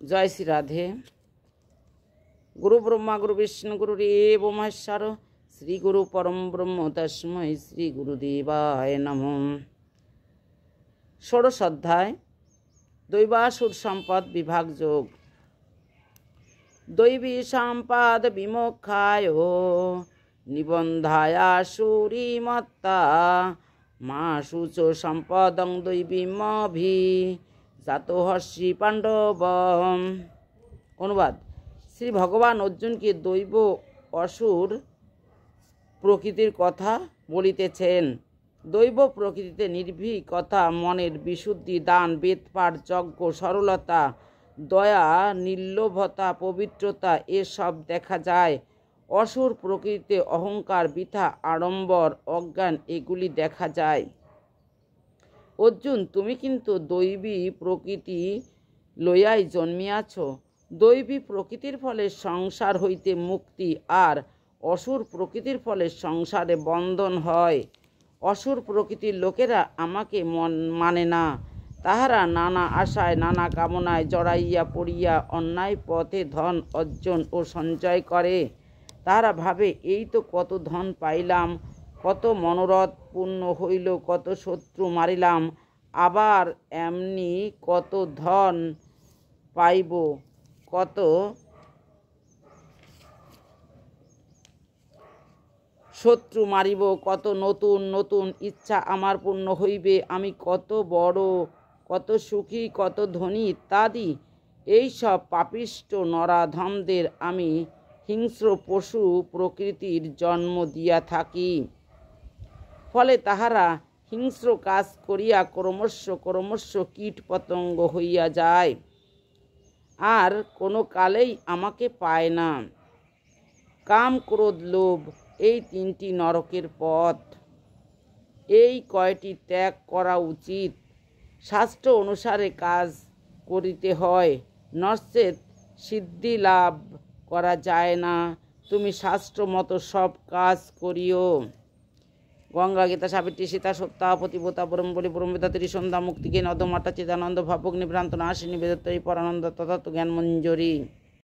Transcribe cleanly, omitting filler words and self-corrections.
জয় শ্রী রাধে। গুরু ব্রহ্মা গুরু বিষ্ণু গুরুদেব মহেশ্বর, শ্রী গুরু পরম ব্রহ্ম তস্मै শ্রী গুরুদেবায় নমঃ। ষোড়শ অধ্যায় দৈবাসুর সম্পদ বিভাগ যোগ। দৈবী সম্পদ বিমোক্ষায় নিবন্ধায়াসুরী মত্তা মা শুচ সম্পদং দৈবীমভি জাতহর্ষি পাণ্ডব। অনুবাদ: শ্রী ভগবান অর্জুনকে দৈব অসুর প্রকৃতির কথা বলিতেছেন। দৈব প্রকৃতিতে নির্ভীকতা, মনের বিশুদ্ধি, দান, বেদপাঠ, যজ্ঞ, সরলতা, দয়া, নির্লোভতা, পবিত্রতা এসব দেখা যায়। অসুর প্রকৃতিতে অহংকার, বৃথা, আড়ম্বর, অজ্ঞান এগুলি দেখা যায়। অর্জুন, তুমি কিন্তু দৈবী প্রকৃতি লইয়াই জন্মিয়াছ। দৈবী প্রকৃতির ফলে সংসার হইতে মুক্তি, আর অসুর প্রকৃতির ফলে সংসারে বন্ধন হয়। অসুর প্রকৃতির লোকেরা আমাকে মানে না। তাহারা নানা আশায়, নানা কামনায় জড়াইয়া পড়িয়া অন্যায় পথে ধন অর্জন ও সঞ্চয় করে। তাহারা ভাবে, এই তো কত ধন পাইলাম, কত মনোরথ পূর্ণ হইল, কত শত্রু মারিলাম, আবার এমনি কত ধন পাইব, কত শত্রু মারিব, কত নতুন নতুন ইচ্ছা আমার পূর্ণ হইবে, আমি কত বড়, কত সুখী, কত ধনী ইত্যাদি। এইসব পাপিষ্ঠ নরাধমদের আমি হিংস্র পশু প্রকৃতির জন্ম দিয়া থাকি। ফলে তাহারা হিংস্র কাজ করিয়া ক্রমশ কীট পতঙ্গ হইয়া যায়, আর কোনো কালেই আমাকে পায় না। কাম, ক্রোধ, লোভ এই তিনটি নরকের পথ। এই কয়টি ত্যাগ করা উচিত। শাস্ত্র অনুসারে কাজ করিতে হয়, নচেৎ সিদ্ধি লাভ করা যায় না। তুমি শাস্ত্র মতো সব কাজ করিও। গঙ্গা, গীতা, সাবিত্রী, সীতা, সত্যা, পতিব্রতা, ব্রহ্মবলী, ব্রহ্মবেদা, ত্রিসন্ধ্যা, মুক্তিকে, নদমাতা, চিদানন্দ, ভাবগ্নি, ভ্রান্ত নাশিনী, বেদত্রয়ী, পরানন্দ, তথাত্ম জ্ঞান মঞ্জুরি।